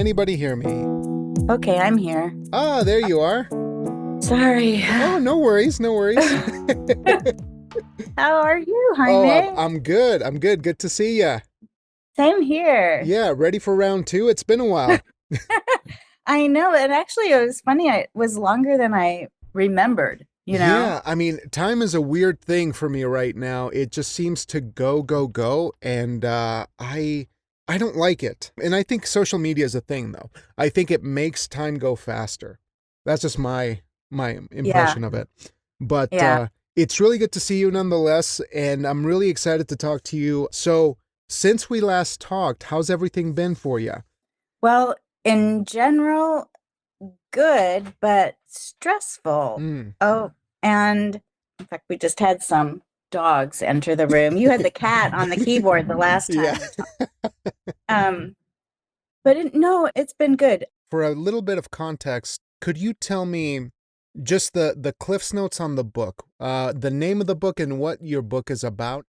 anybody hear me? Okay, I'm here. Ah, there you are. Sorry. Oh, no worries, no worries. How are you, Oh, Jaime? I'm good. I'm good. Good to see ya. Same here. Yeah, ready for round two? It's been a while. I know, and actually it was funny. It was longer than I remembered, you know? Yeah, I mean, time is a weird thing for me right now. It just seems to go, go, go, and I don't like it. And I think social media is a thing, though. I think it makes time go faster. That's just my Yeah, impression of it. But yeah. it's really good to see you nonetheless, and I'm really excited to talk to you. So, since we last talked, how's everything been for you? Well, in general, good, but stressful. Mm. Oh, and in fact, we just had some dogs enter the room. You had the cat on the keyboard the last Yeah. time we talked. But no, it's been good. For a little bit of context, could you tell me just the Cliff's Notes on the book, the name of the book and what your book is about?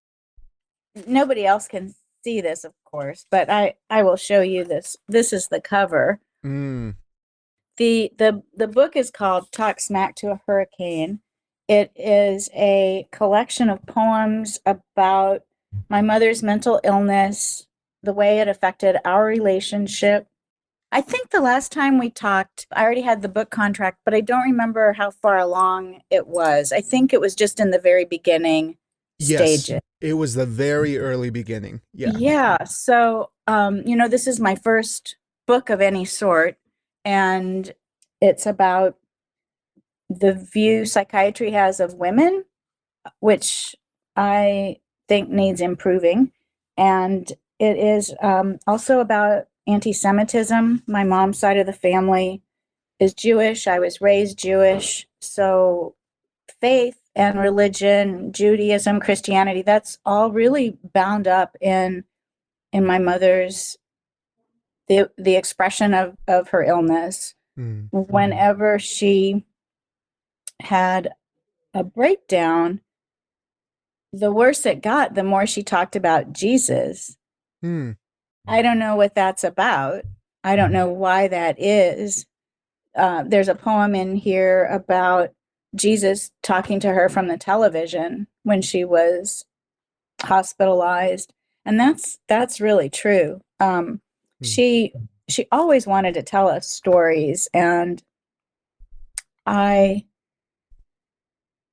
Nobody else can see this, of course, but I will show you this. This is the cover. Mm. The book is called Talk Smack to a Hurricane. It is a collection of poems about my mother's mental illness, the way it affected our relationship. I think the last time we talked, I already had the book contract, but I don't remember how far along it was. I think it was just in the very beginning Yes, stages. it was the very early beginning. Yeah. Yeah. So, this is my first book of any sort, and it's about the view psychiatry has of women, which I think needs improving. And it is also about anti Semitism. My mom's side of the family is Jewish. I was raised Jewish. So, faith and religion, Judaism, Christianity, that's all really bound up in my mother's the expression of her illness. Mm. Whenever she had a breakdown, the worse it got, the more she talked about Jesus. Mm. I don't know what that's about. I don't know why that is. There's a poem in here about Jesus talking to her from the television when she was hospitalized, and that's really true. Mm. She she always wanted to tell us stories, and I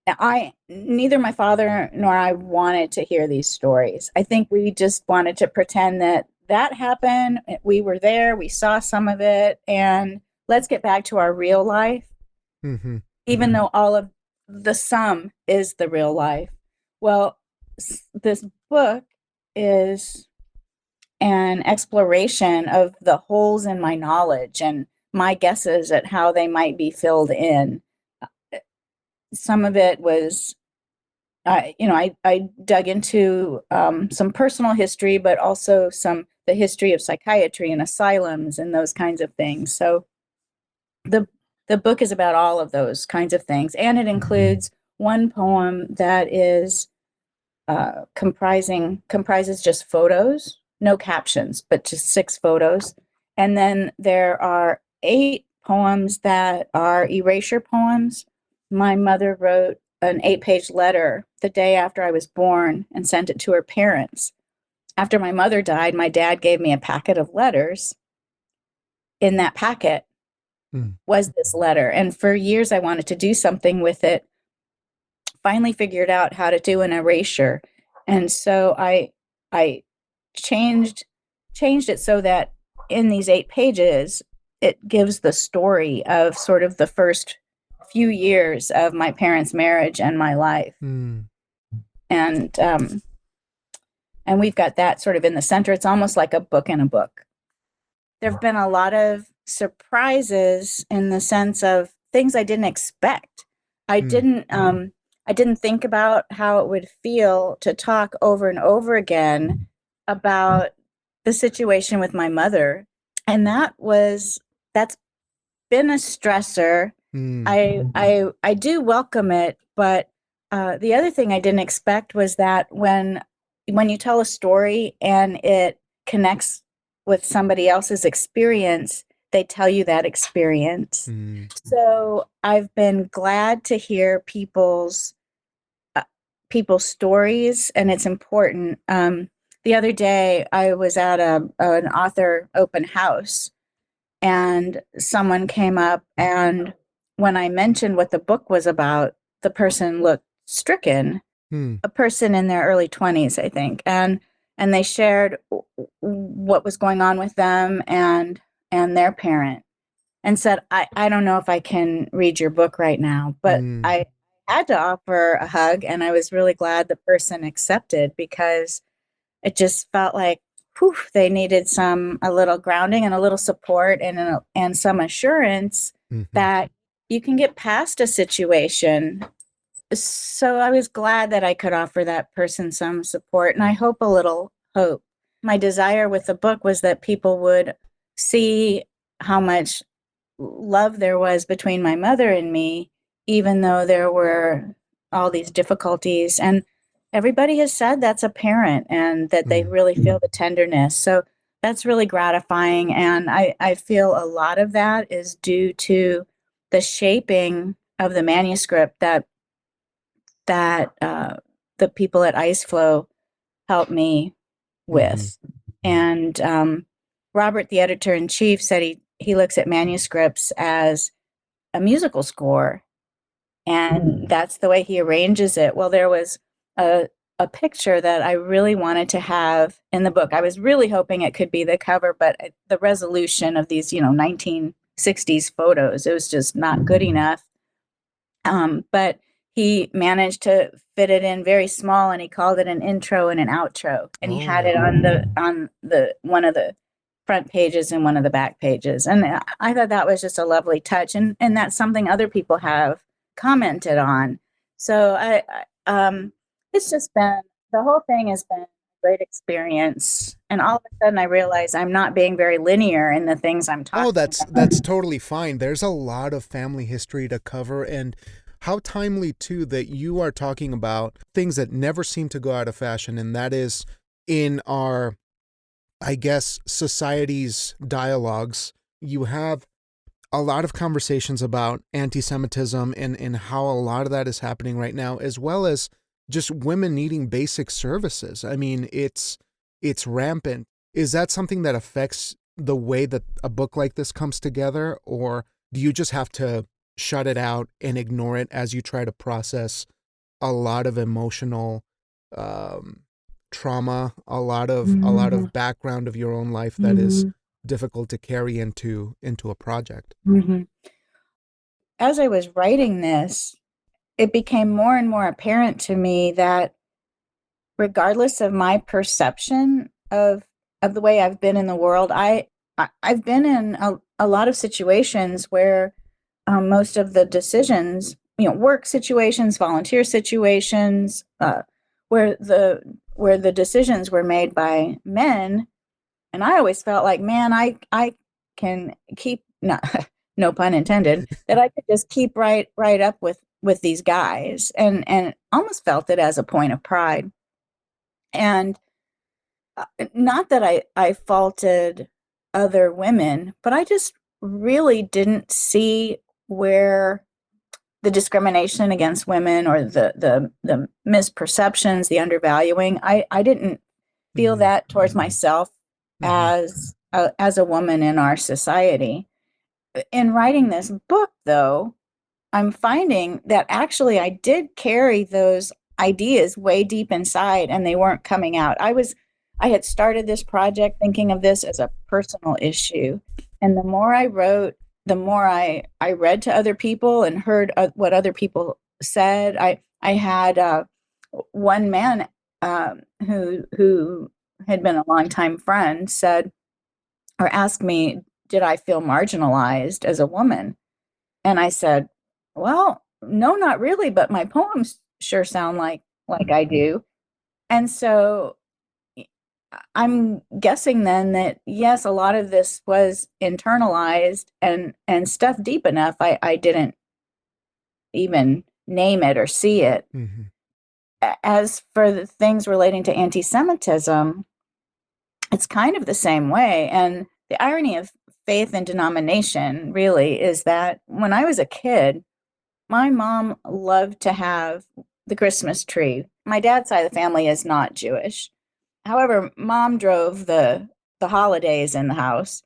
I neither my father nor I wanted to hear these stories. I think we just wanted to pretend that that happened. We were there, we saw some of it, and let's get back to our real life, Mm-hmm. even though all of the sum is the real life. Well, this book is an exploration of the holes in my knowledge and my guesses at how they might be filled in. Some of it was, I dug into some personal history, but also the history of psychiatry and asylums and those kinds of things. So the the book is about all of those kinds of things, and it includes one poem that is comprises just photos, no captions, but just 6 photos. And then there are 8 poems that are erasure poems. My mother wrote an 8-page letter the day after I was born and sent it to her parents. After my mother died, my dad gave me a packet of letters. In that packet Mm. was this letter. And for years, I wanted to do something with it. Finally figured out how to do an erasure. And so I changed it so that in these 8 pages, it gives the story of sort of the first few years of my parents' marriage and my life. Mm. And and we've got that sort of in the center. It's almost like a book in a book. There have been a lot of surprises in the sense of things I didn't expect. I Mm. didn't I didn't think about how it would feel to talk over and over again about the situation with my mother. And that's been a stressor. Mm. I do welcome it, but the other thing I didn't expect was that when you tell a story and it connects with somebody else's experience, they tell you that experience. Mm. So I've been glad to hear people's stories, and it's important. The other day, I was at an author open house, and someone came up, and when I mentioned what the book was about, the person looked stricken. Mm. A person in their early 20s, I think, and they shared what was going on with them and their parent, and said, I don't know if I can read your book right now, but Mm. I had to offer a hug, and I was really glad the person accepted, because it just felt like, whew, they needed a little grounding and a little support and some assurance Mhm. that you can get past a situation. So I was glad that I could offer that person some support, and I hope a little hope. My desire with the book was that people would see how much love there was between my mother and me, even though there were all these difficulties. And everybody has said that's apparent and that they Mm. really feel the tenderness. So that's really gratifying. And I feel a lot of that is due to the shaping of the manuscript that the people at Iceflow helped me Mhm. with. And Robert, the editor in chief, said he looks at manuscripts as a musical score, and that's the way he arranges it. Well, there was a a picture that I really wanted to have in the book. I was really hoping it could be the cover, but the resolution of these, 1960s photos, it was just not good enough. But he managed to fit it in very small, and he called it an intro and an outro, and he had it Oh. on the one of the front pages and one of the back pages, and I thought that was just a lovely touch, and that's something other people have commented on. So it's just been, the whole thing has been a great experience, and all of a sudden I realize I'm not being very linear in the things I'm Oh, talking that's totally fine. There's a lot of family history to cover, and how timely too that you are talking about things that never seem to go out of fashion, and that is in our, I guess, society's dialogues. You have a lot of conversations about anti-Semitism and how a lot of that is happening right now, as well as just women needing basic services. I mean, it's rampant. Is that something that affects the way that a book like this comes together, or do you just have to shut it out and ignore it as you try to process a lot of emotional um, trauma, a lot of background of your own life that is about. difficult to carry into a project? Hmm. As I was writing this, it became more and more apparent to me that regardless of my perception of the way I've been in the world, I've been in a lot of situations where most of the decisions, work situations, volunteer situations, where the decisions were made by men, and I always felt like, man, I can keep, no, no pun intended, that I could just keep right up with these guys, and almost felt it as a point of pride. And not that I faulted other women, but I just really didn't see where the discrimination against women, or the misperceptions, the undervaluing, I didn't feel Mm. that towards myself Mhm. as a woman in our society. In writing this book, though, I'm finding that actually I did carry those ideas way deep inside, and they weren't coming out. I had started this project thinking of this as a personal issue. And the more I wrote, the more I read to other people and heard what other people said. I had one man who had been a longtime friend said, or asked me, did I feel marginalized as a woman? And I said, well, no, not really, but my poems sure sound like I do. And so I'm guessing then that yes, a lot of this was internalized and stuff deep enough I didn't even name it or see it. Mhm. As for the things relating to anti-Semitism, it's kind of the same way. And the irony of faith and denomination really is that when I was a kid, my mom loved to have the Christmas tree. My dad's side of the family is not Jewish. However, mom drove the holidays in the house,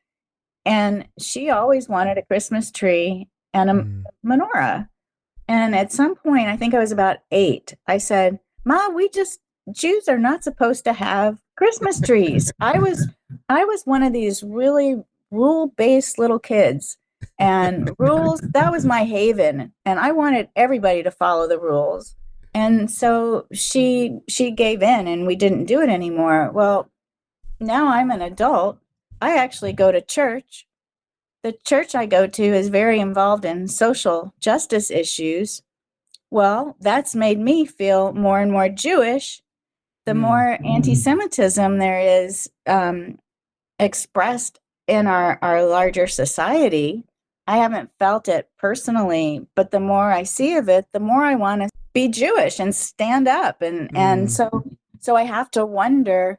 and she always wanted a Christmas tree and a Mm. menorah. And at some point, I think I was about 8, I said, "Ma, Jews are not supposed to have Christmas trees." I was one of these really rule-based little kids, and rules, that was my haven, and I wanted everybody to follow the rules. And so she gave in and we didn't do it anymore. Well, now I'm an adult. I actually go to church. The church I go to is very involved in social justice issues. Well, that's made me feel more and more Jewish. The Mm. more anti-Semitism there is expressed in our larger society. I haven't felt it personally, but the more I see of it, the more I want to be Jewish and stand up. And Mm. so I have to wonder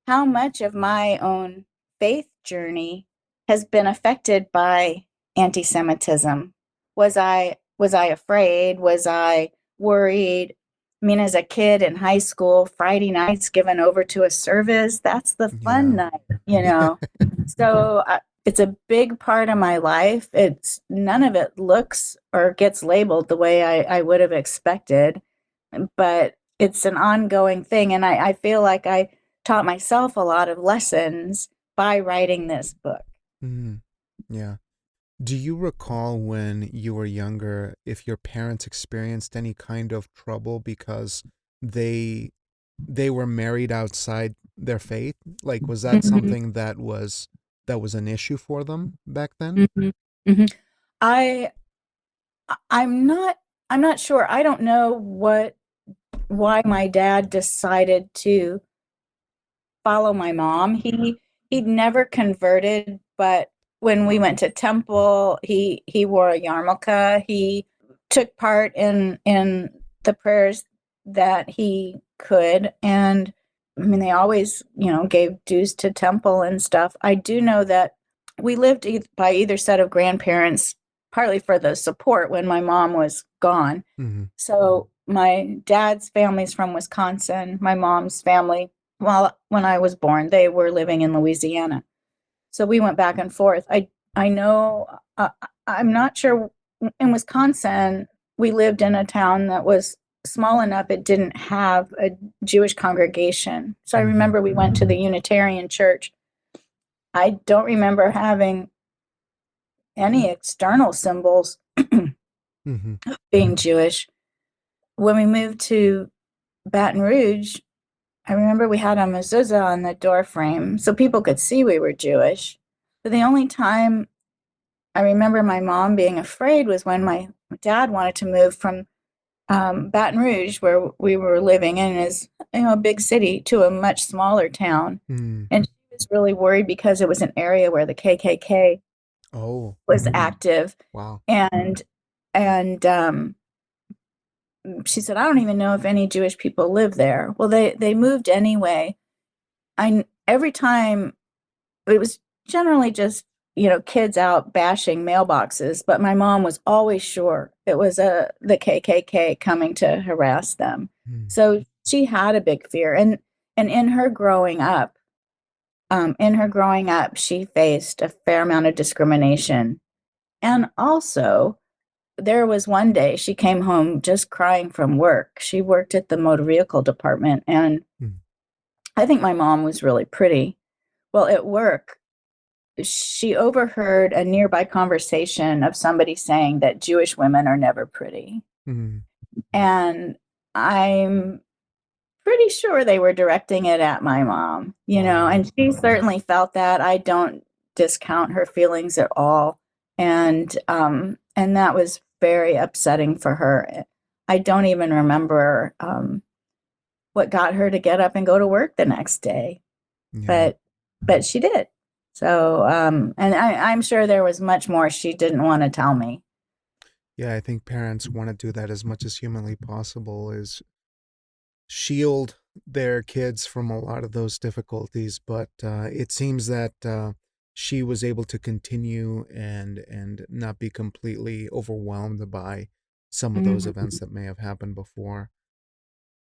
how much of my own faith journey has been affected by anti-Semitism. Was I afraid? Was I worried? I mean, as a kid in high school, Friday nights given over to a service, that's the fun Yeah. night, you know. So it's a big part of my life. It's none of it looks or gets labeled the way I would have expected, but it's an ongoing thing. And I feel like I taught myself a lot of lessons by writing this book. Mm. Yeah. Do you recall when you were younger if your parents experienced any kind of trouble because they they were married outside their faith? Like, was that Mhm, something that was an issue for them back then? mhm, mhm. I I'm not sure. I don't know why my dad decided to follow my mom. He'd never converted, but when we went to temple, he wore a yarmulke. He took part in the prayers that he could, and I mean they always, gave dues to temple and stuff. I do know that we lived by either set of grandparents, partly for the support when my mom was gone. Mm-hmm. So my dad's family's from Wisconsin. My mom's family, well, when I was born, they were living in Louisiana. So we went back and forth. I know, I'm not sure. In Wisconsin, we lived in a town that was small enough it didn't have a Jewish congregation. So I Mm-hmm. remember we went to the Unitarian church. I don't remember having any external symbols Mm-hmm. being Jewish. When we moved to Baton Rouge, I remember we had a mezuzah on the door frame so people could see we were Jewish. But the only time I remember my mom being afraid was when my dad wanted to move from Baton Rouge, where we were living in, is a big city, to a much smaller town, Mm. and she was really worried because it was an area where the KKK Oh, was active, wow. and and she said, "I don't even know if any Jewish people live there." Well, they moved anyway. Every time it was generally just, kids out bashing mailboxes, but my mom was always sure it was the KKK coming to harass them. Mm. So she had a big fear, and in her growing up, she faced a fair amount of discrimination. And also, there was one day she came home just crying from work. She worked at the motor vehicle department, and Mm. I think my mom was really pretty. Well, at work, she overheard a nearby conversation of somebody saying that Jewish women are never pretty. Mm. And I'm pretty sure they were directing it at my mom, Wow. and she certainly felt that. I don't discount her feelings at all. And that was very upsetting for her. I don't even remember what got her to get up and go to work the next day, Yeah. but she did. So, and I'm sure there was much more she didn't want to tell me. Yeah, I think parents want to do that as much as humanly possible, is shield their kids from a lot of those difficulties, but it seems that she was able to continue and not be completely overwhelmed by some of those events Mhm. that may have happened before.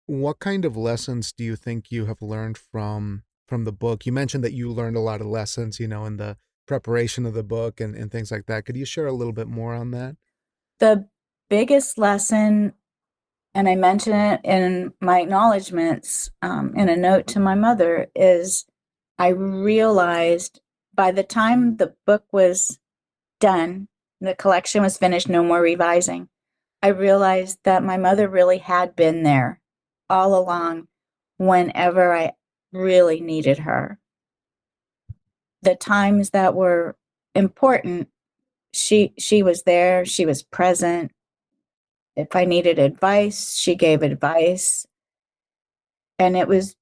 What kind of lessons do you think you have learned from the book? You mentioned that you learned a lot of lessons, in the preparation of the book and things like that. Could you share a little bit more on that? The biggest lesson, and I mention it in my acknowledgments, in a note to my mother, is I realized by the time the book was done, the collection was finished, no more revising, I realized that my mother really had been there all along whenever I really needed her. The times that were important, she was there, she was present. If I needed advice, she gave advice, and it was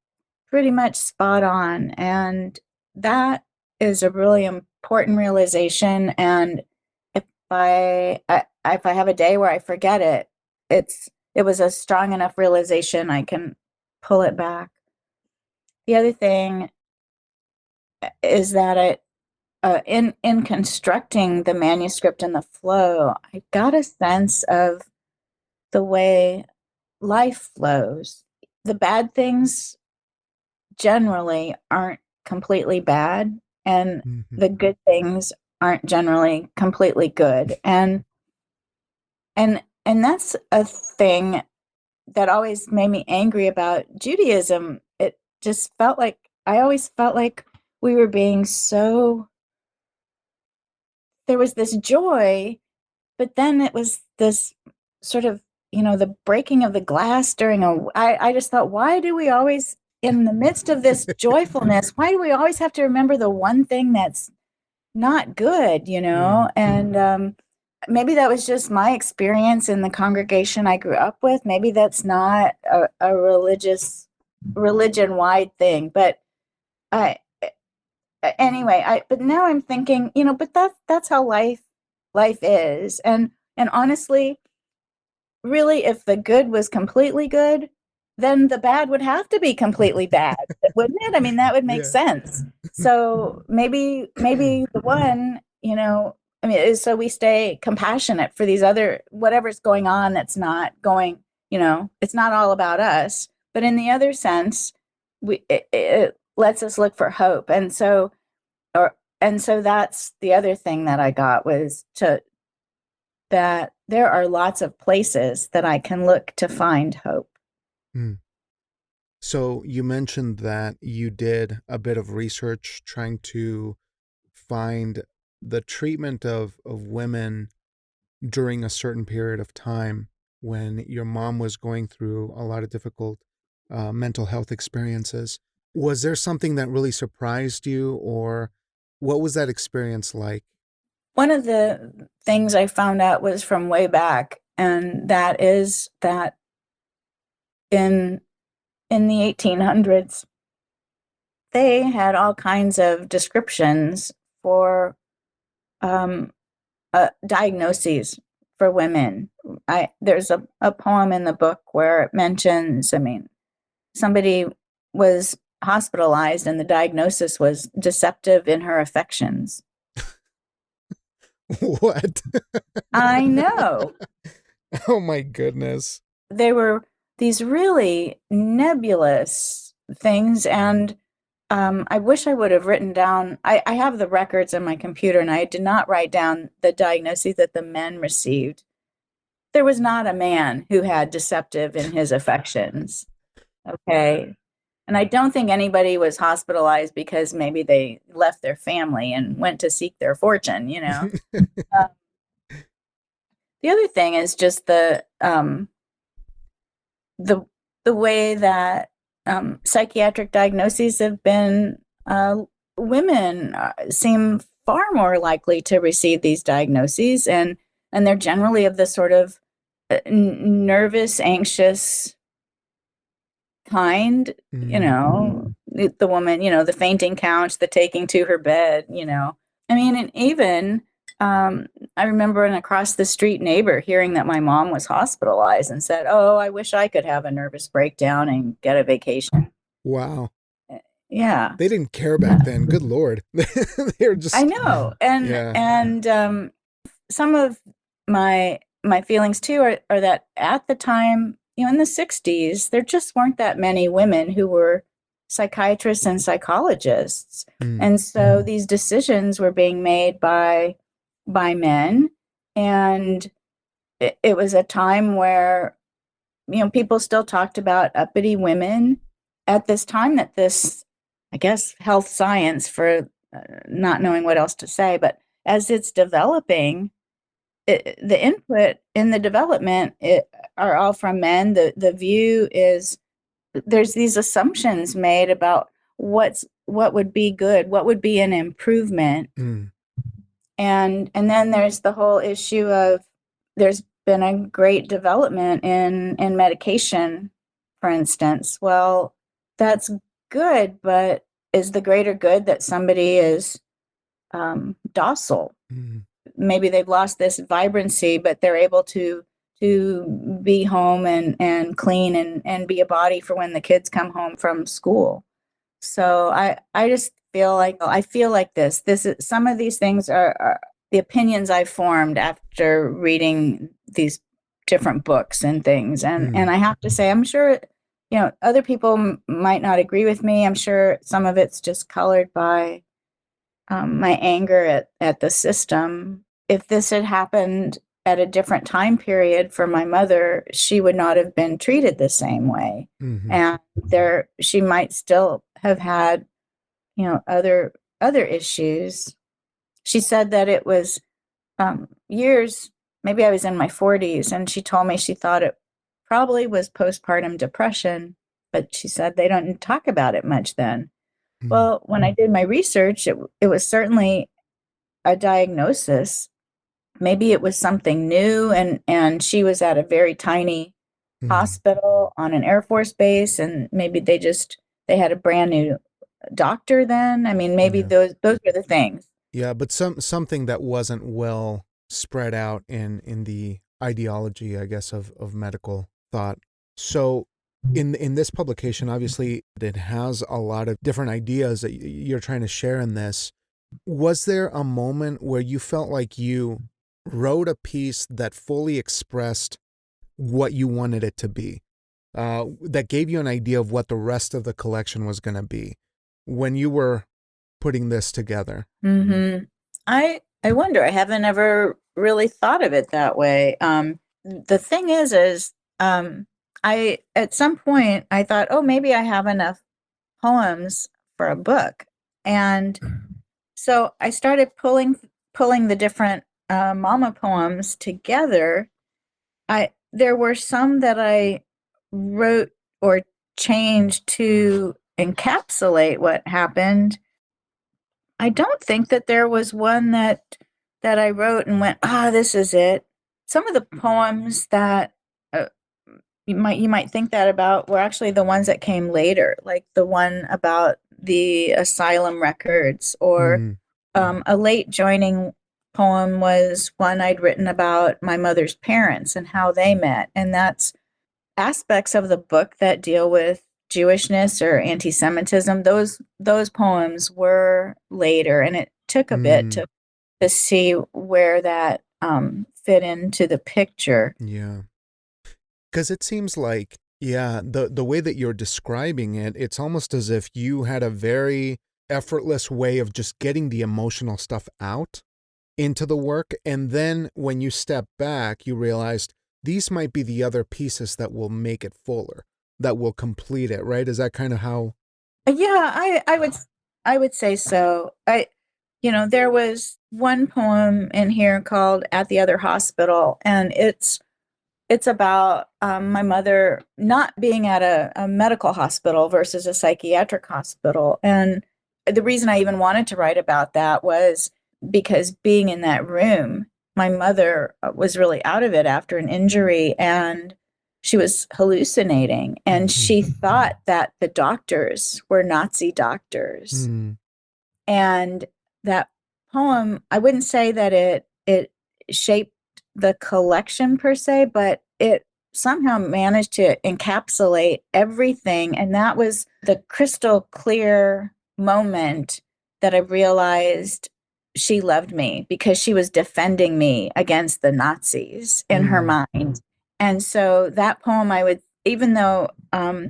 pretty much spot on, and that is a really important realization, and if if I have a day where I forget it, it was a strong enough realization I can pull it back. The other thing is that in constructing the manuscript and the flow, I got a sense of the way life flows. The bad things generally aren't completely bad, and Mhm. the good things aren't generally completely good. And that's a thing that always made me angry about Judaism. It just felt like I always felt like we were being so there was this joy, but then it was this sort of, the breaking of the glass during I just thought, why do we always, in the midst of this joyfulness, why do we always have to remember the one thing that's not good, Mm. And maybe that was just my experience in the congregation I grew up with. Maybe that's not a religion wide thing, but I, anyway, but now I'm thinking, but that's how life is. And honestly, really, if the good was completely good, then the bad would have to be completely bad, wouldn't it? I mean, that would make Yeah. sense. So maybe the one, I mean, is so we stay compassionate for these other whatever's going on that's not going, it's not all about us. But in the other sense, it lets us look for hope. And so that's the other thing that I got was to that there are lots of places that I can look to find hope. Mm. So you mentioned that you did a bit of research trying to find the treatment of women during a certain period of time when your mom was going through a lot of difficult mental health experiences. Was there something that really surprised you, or what was that experience like? One of the things I found out was from way back, and that is that in in the 1800s, they had all kinds of descriptions for um, diagnoses for women. There's a poem in the book where it mentions, I mean, somebody was hospitalized and the diagnosis was deceptive in her affections. What? I know. Oh my goodness. They were these really nebulous things, and I wish I would have written down. I have the records on my computer, and I did not write down the diagnoses that the men received. There was not a man who had deceptive in his affections. Okay. And I don't think anybody was hospitalized because maybe they left their family and went to seek their fortune. Uh, the other thing is just the the way that psychiatric diagnoses have been. Women seem far more likely to receive these diagnoses, and they're generally of the sort of nervous, anxious kind. Mm. The woman, the fainting couch, the taking to her bed. I mean, and even I remember an across the street neighbor hearing that my mom was hospitalized and said, "Oh, I wish I could have a nervous breakdown and get a vacation." Wow. Yeah. They didn't care back then. Good Lord. They were I just, know. And yeah. some of my feelings too are that at the time, in the 60s, there just weren't that many women who were psychiatrists and psychologists. Mm, And so these decisions were being made by men. And it was a time where, people still talked about uppity women at this time, that this, I guess, health science, for not knowing what else to say, but as it's developing, the input in the development are all from men. The view is, there's these assumptions made about what would be good, what would be an improvement, mm, and then there's the whole issue of, there's been a great development in medication, for instance. Well, that's good, but is the greater good that somebody is docile? mm, Maybe they've lost this vibrancy, but they're able to be home and clean and be a body for when the kids come home from school. So I just feel like this is, some of these things are the opinions I formed after reading these different books and things. And mm. I have to say, I'm sure, other people might not agree with me. I'm sure some of it's just colored by my anger at the system. If this had happened at a different time period for my mother, she would not have been treated the same way. Mhm. And she might still have had, other issues. She said that it was years, maybe I was in my 40s, and she told me she thought it probably was postpartum depression, but she said they don't talk about it much then. Mm, Well, when I did my research, it was certainly a diagnosis. Maybe it was something new, and she was at a very tiny mm. hospital on an Air Force base, and maybe they had a brand new doctor then. I mean, maybe Yeah. those were the things. Yeah, but something that wasn't well spread out in the ideology, I guess, of medical thought. So in this publication, obviously it has a lot of different ideas that you're trying to share in this. Was there a moment where you felt like you wrote a piece that fully expressed what you wanted it to be? That gave you an idea of what the rest of the collection was going to be when you were putting this together? Mhm. I wonder, I haven't ever really thought of it that way. The thing is, um, I at some point, I thought, "Oh, maybe I have enough poems for a book." And so I started pulling the different, mama poems together. I There were some that I wrote or changed to encapsulate what happened. I don't think that there was one that I wrote and went, "Ah, this is it." Some of the poems that, uh, you might think that about were actually the ones that came later, like the one about the asylum records, or, Mm, a late joining poem was one I'd written about my mother's parents and how they met, and that's aspects of the book that deal with Jewishness or anti-Semitism. Those poems were later, and it took a bit mm, to see where that fit into the picture. yeah. Because it seems like, yeah, the way that you're describing it, it's almost as if you had a very effortless way of just getting the emotional stuff out into the work. And then when you step back, you realized these might be the other pieces that will make it fuller, that will complete it, right? Is that kind of how? Yeah, I would say so. There was one poem in here called "At the Other Hospital," and it's about my mother not being at a medical hospital versus a psychiatric hospital. And the reason I even wanted to write about that was because being in that room, my mother was really out of it after an injury, and she was hallucinating. And she thought that the doctors were Nazi doctors. Mm, And that poem, I wouldn't say that it shaped the collection per se, but it somehow managed to encapsulate everything. And that was the crystal clear moment that I realized she loved me, because she was defending me against the Nazis in her mind. And so that poem, I would, even though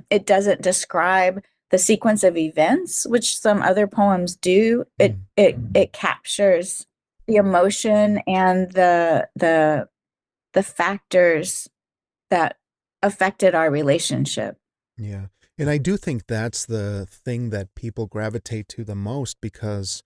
it doesn't describe the sequence of events, which some other poems do, it captures the emotion and the factors that affected our relationship. Yeah. And I do think that's the thing that people gravitate to the most, because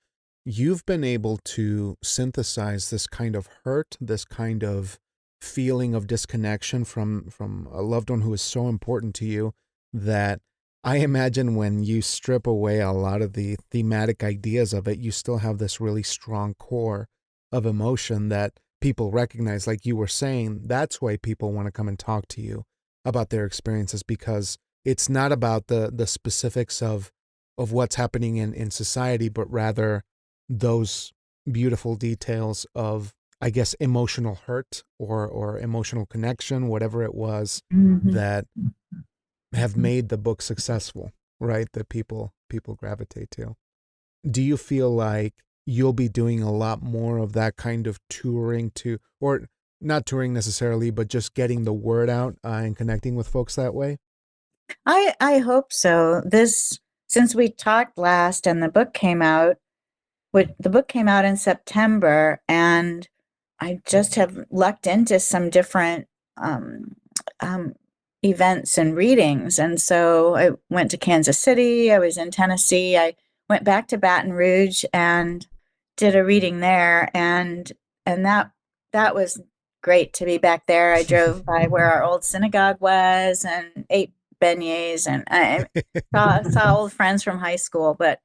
you've been able to synthesize this kind of hurt, this kind of feeling of disconnection from a loved one who is so important to you, that I imagine when you strip away a lot of the thematic ideas of it, you still have this really strong core of emotion that people recognize. Like you were saying, that's why people want to come and talk to you about their experiences, because it's not about the specifics of what's happening in society, but rather those beautiful details of, I guess, emotional hurt or emotional connection, whatever it was, that have made the book successful, right? That people gravitate to. Do you feel like you'll be doing a lot more of that kind of touring, or not touring necessarily, but just getting the word out and connecting with folks that way? I hope so. Since we talked last and the book came out, the book came out in September, and I just have lucked into some different um, um, events and readings. And so I went to Kansas City, I was in Tennessee, I went back to Baton Rouge and did a reading there, and that was great to be back there. I drove by where our old synagogue was and ate beignets, and I saw old friends from high school, but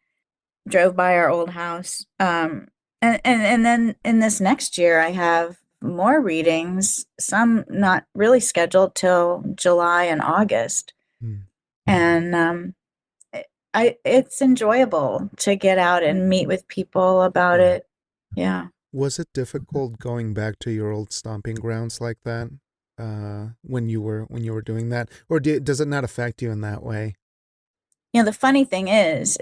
drove by our old house. And then in this next year, I have more readings, some not really scheduled till July and August. Hmm. And it's enjoyable to get out and meet with people about Yeah. it. Yeah. Was it difficult going back to your old stomping grounds like that, when you were doing that, or does it not affect you in that way? The funny thing is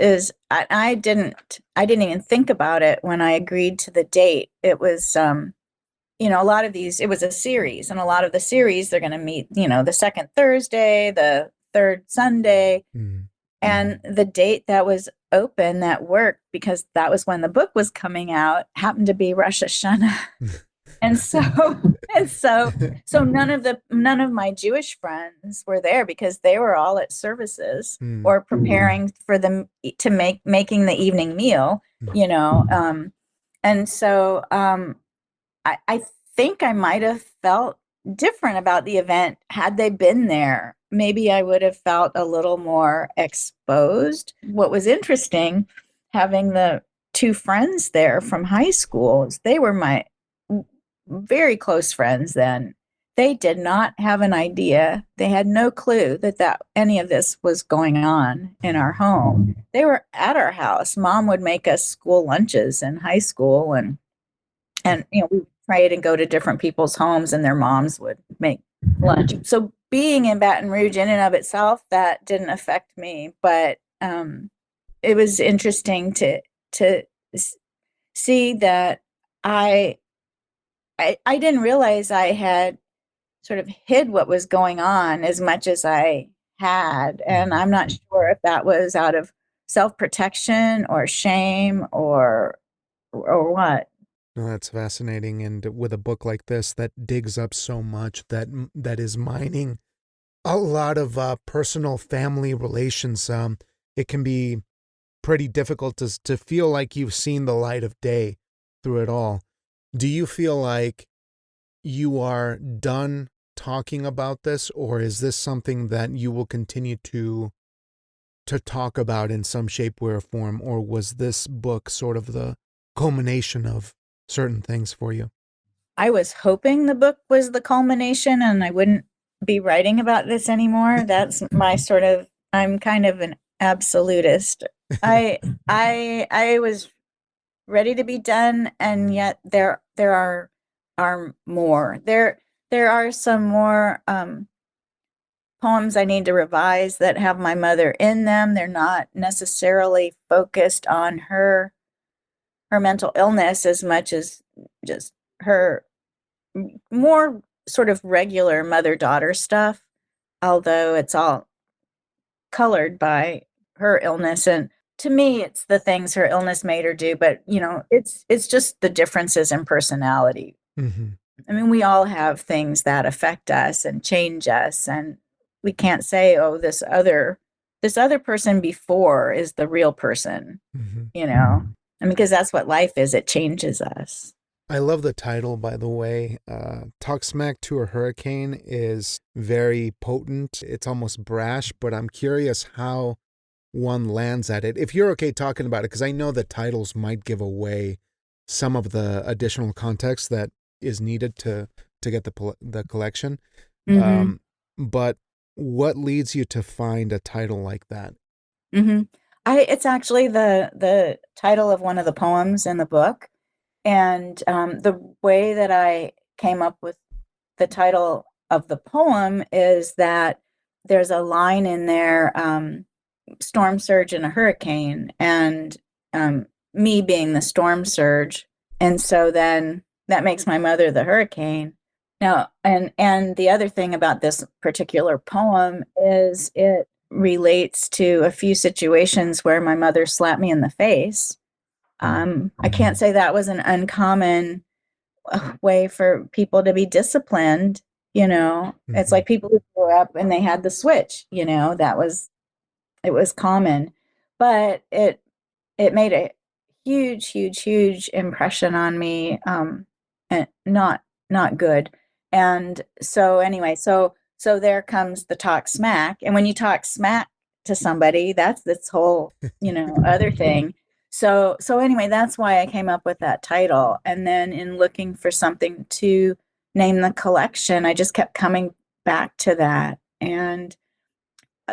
I didn't even think about it when I agreed to the date. It was, a lot of these, it was a series, and a lot of the series, they're going to meet, the second Thursday, the third Sunday. Mm. And the date that was open that worked, because that was when the book was coming out, happened to be Rosh Hashanah. And so so none of my Jewish friends were there, because they were all at services Mm. or preparing for them to making the evening meal, Mm. and so I think I might have felt different about the event had they been there. Maybe I would have felt a little more exposed. What was interesting, having the two friends there from high school, is they were my very close friends then. They did not have an idea. They had no clue that any of this was going on in our home. They were at our house. Mom would make us school lunches in high school, and we would trade and go to different people's homes, and their moms would make lunch. So being in Baton Rouge in and of itself, that didn't affect me, but it was interesting to see that I I didn't realize I had sort of hid what was going on as much as I had. And I'm not sure if that was out of self-protection or shame or what. No, that's fascinating. And with a book like this that digs up so much, that is mining a lot of personal family relations, it can be pretty difficult to feel like you've seen the light of day through it all. Do you feel like you are done talking about this, or is this something that you will continue to talk about in some shape, way, or form, or was this book sort of the culmination of certain things for you? I was hoping the book was the culmination and I wouldn't be writing about this anymore. That's my sort of, I'm kind of an absolutist. I was ready to be done, and yet there are more. There are some more poems I need to revise that have my mother in them. They're not necessarily focused on her mental illness as much as just her more sort of regular mother-daughter stuff, although it's all colored by her illness. And to me, it's the things her illness made her do, but it's just the differences in personality. Hmm. I mean, we all have things that affect us and change us, and we can't say, oh, this other person before is the real person, Hmm. I mean, because that's what life is. It changes us. I love the title, by the way. Talk Smack to a Hurricane is very potent. It's almost brash, but I'm curious how one lands at it. If you're okay talking about it, because I know the titles might give away some of the additional context that is needed to get the collection. Mm-hmm. But what leads you to find a title like that? Mm-hmm. It's actually the title of one of the poems in the book. And the way that I came up with the title of the poem is that there's a line in there, storm surge in a hurricane, and me being the storm surge. And so then that makes my mother the hurricane. Now, and the other thing about this particular poem is it relates to a few situations where my mother slapped me in the face. I can't say that was an uncommon way for people to be disciplined. It's Hmm. like people who grew up and they had the switch, it was common, but it made a huge, huge, huge impression on me, and not good. And so anyway, so there comes the talk smack, and when you talk smack to somebody, that's this whole other thing. So anyway, that's why I came up with that title. And then in looking for something to name the collection, I just kept coming back to that. And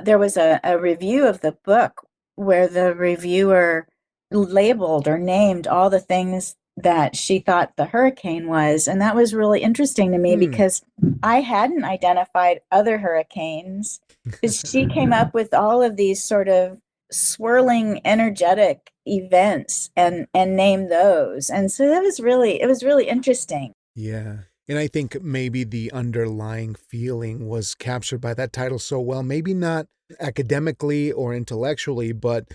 there was a review of the book where the reviewer labeled or named all the things that she thought the hurricane was. And that was really interesting to me Hmm. because I hadn't identified other hurricanes. She came up with all of these sort of swirling energetic events and named those. And so it was really interesting. Yeah. And I think maybe the underlying feeling was captured by that title so well. Maybe not academically or intellectually, but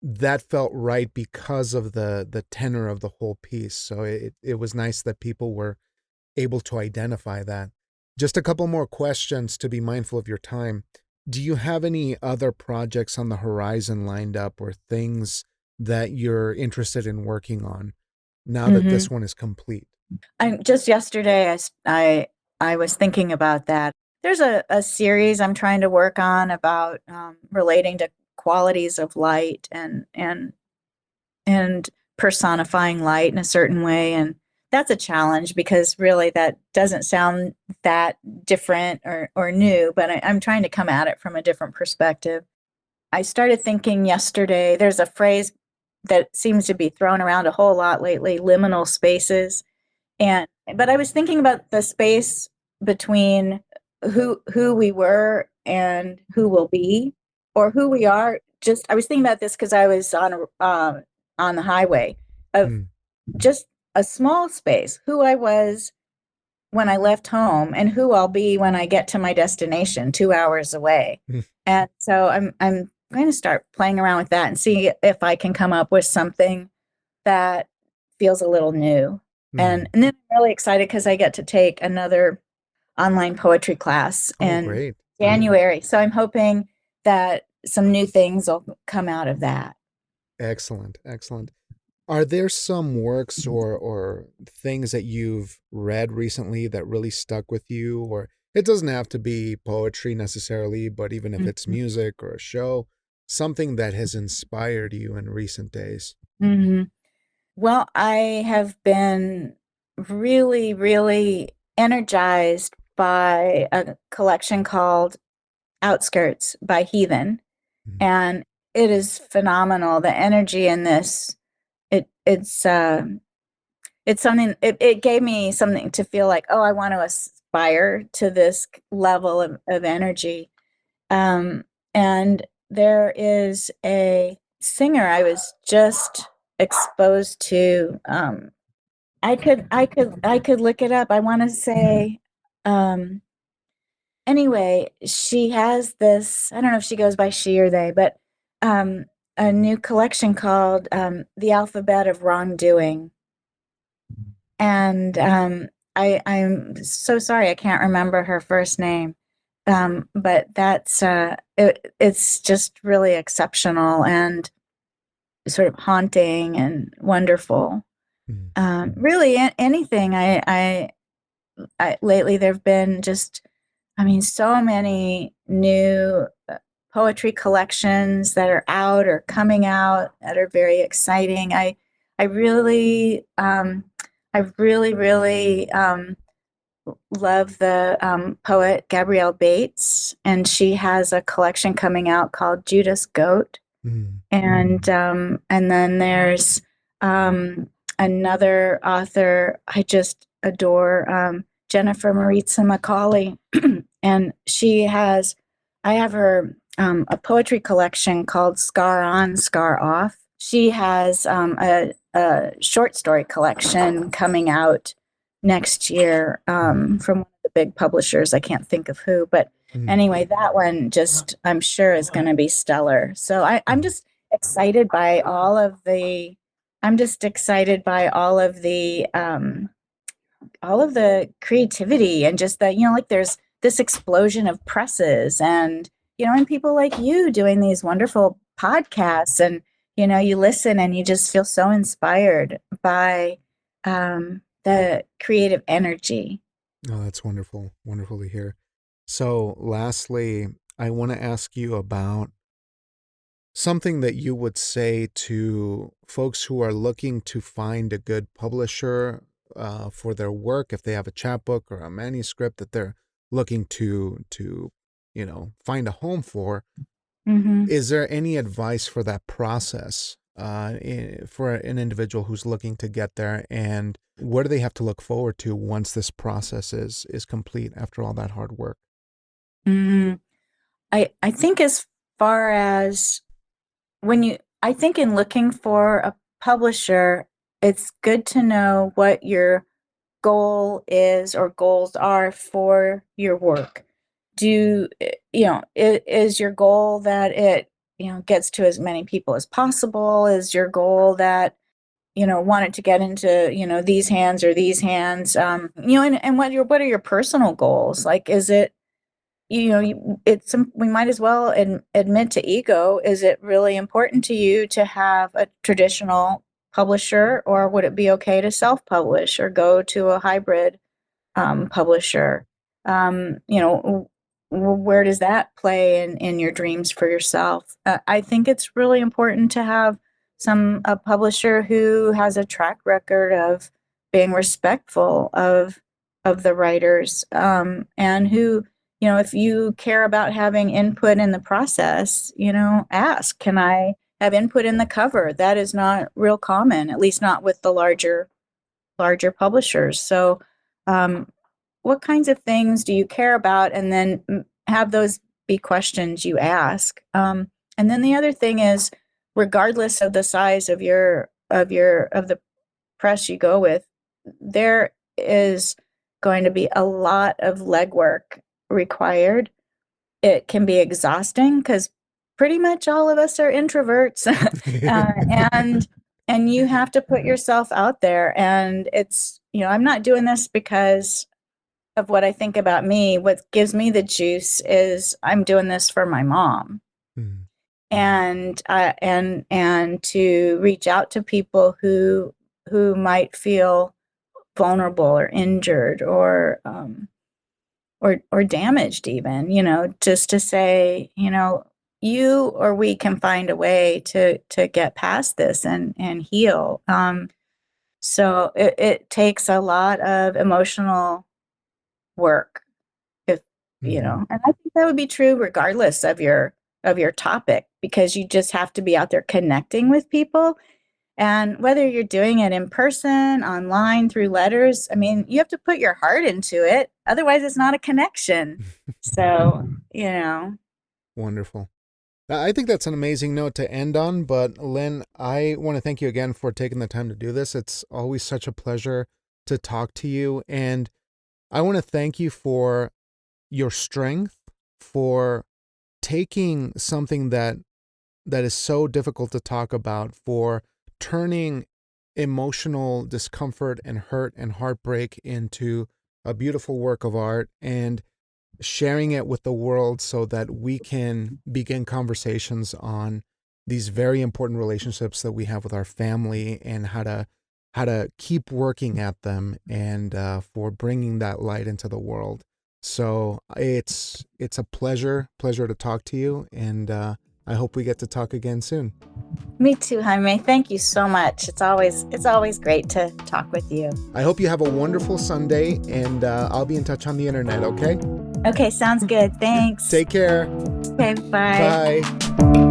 that felt right because of the tenor of the whole piece. So it was nice that people were able to identify that. Just a couple more questions to be mindful of your time. Do you have any other projects on the horizon lined up or things that you're interested in working on now that Mm-hmm. this one is complete? I'm just yesterday, I was thinking about that. There's a series I'm trying to work on about relating to qualities of light and personifying light in a certain way. And that's a challenge because really that doesn't sound that different or new, but I'm trying to come at it from a different perspective. I started thinking yesterday, there's a phrase that seems to be thrown around a whole lot lately, liminal spaces. And but I was thinking about the space between who we were and who will be, or who we are. Just I was thinking about this because I was on the highway of Hmm. just a small space, who I was when I left home and who I'll be when I get to my destination 2 hours away. Hmm. And so I'm going to start playing around with that and see if I can come up with something that feels a little new. And Hmm. and then I'm really excited because I get to take another online poetry class Oh, in great. January. So I'm hoping that some new things will come out of that. Excellent. Excellent. Are there some works or things that you've read recently that really stuck with you? Or it doesn't have to be poetry necessarily, but even if it's Mhm. music or a show, something that has inspired you in recent days. Mhm. Well, I have been really, really energized by a collection called Outskirts by Heathen, Mhm. and it is phenomenal. The energy in this, it's something. It gave me something to feel like, oh, I want to aspire to this level of energy. Um, and there is a singer I was just exposed to. I could look it up. I want to say, um, anyway, she has this, I don't know if she goes by she or they, but um, a new collection called The Alphabet of Wrongdoing. And I'm so sorry I can't remember her first name. But it's just really exceptional and sort of haunting and wonderful. Mm. Really, anything lately there've been just, I mean, so many new poetry collections that are out or coming out that are very exciting. I really, really love the poet Gabrielle Bates, and she has a collection coming out called Judas Goat. Mm. And then there's another author I just adore, Jennifer Maritza Macaulay, and I have her a poetry collection called Scar On, Scar Off. She has a short story collection coming out next year from one of the big publishers. I can't think of who, but Mm. anyway, that one just I'm sure is going to be stellar. So I'm Mm. just excited by all of the I'm just excited by all of the creativity and just that, like there's this explosion of presses and, and people like you doing these wonderful podcasts and, you listen and you just feel so inspired by the creative energy. Oh, that's wonderful. Wonderful to hear. So, lastly, I want to ask you about something that you would say to folks who are looking to find a good publisher for their work, if they have a chapbook or a manuscript that they're looking to find a home for. Hmm. Is there any advice for that process for an individual who's looking to get there, and what do they have to look forward to once this process is complete after all that hard work? Hmm. I think as far as I think in looking for a publisher, it's good to know what your goal is or goals are for your work. Is your goal that it, gets to as many people as possible? Is your goal that, want it to get into, these hands or these hands? And what are your personal goals? Like, is it, we might as well admit to ego. Is it really important to you to have a traditional publisher, or would it be okay to self-publish or go to a hybrid publisher? Where does that play in your dreams for yourself? I think it's really important to have a publisher who has a track record of being respectful of the writers, and who, if you care about having input in the process, ask, can I have input in the cover? That is not real common, at least not with the larger publishers. So, what kinds of things do you care about? And then have those be questions you ask. And then the other thing is, regardless of the size of the press you go with, there is going to be a lot of legwork required. It can be exhausting because pretty much all of us are introverts, and you have to put yourself out there. And it's, I'm not doing this because of what I think about me. What gives me the juice is I'm doing this for my mom, Mm. and to reach out to people who might feel vulnerable or injured or damaged, even, just to say, you or we can find a way to get past this and heal. So it takes a lot of emotional work, if Mhm. and I think that would be true regardless of your topic, because you just have to be out there connecting with people. And whether you're doing it in person, online, through letters, I mean, you have to put your heart into it. Otherwise, it's not a connection. So, Wonderful. I think that's an amazing note to end on, but Lynne, I want to thank you again for taking the time to do this. It's always such a pleasure to talk to you, and I want to thank you for your strength, for taking something that is so difficult to talk about, for turning emotional discomfort and hurt and heartbreak into a beautiful work of art and sharing it with the world so that we can begin conversations on these very important relationships that we have with our family and how to keep working at them, and for bringing that light into the world. So it's a pleasure to talk to you, and I hope we get to talk again soon. Me too, Jaime. Thank you so much. It's always great to talk with you. I hope you have a wonderful Sunday, and I'll be in touch on the internet, okay? Okay, sounds good. Thanks. Take care. Okay, bye. Bye.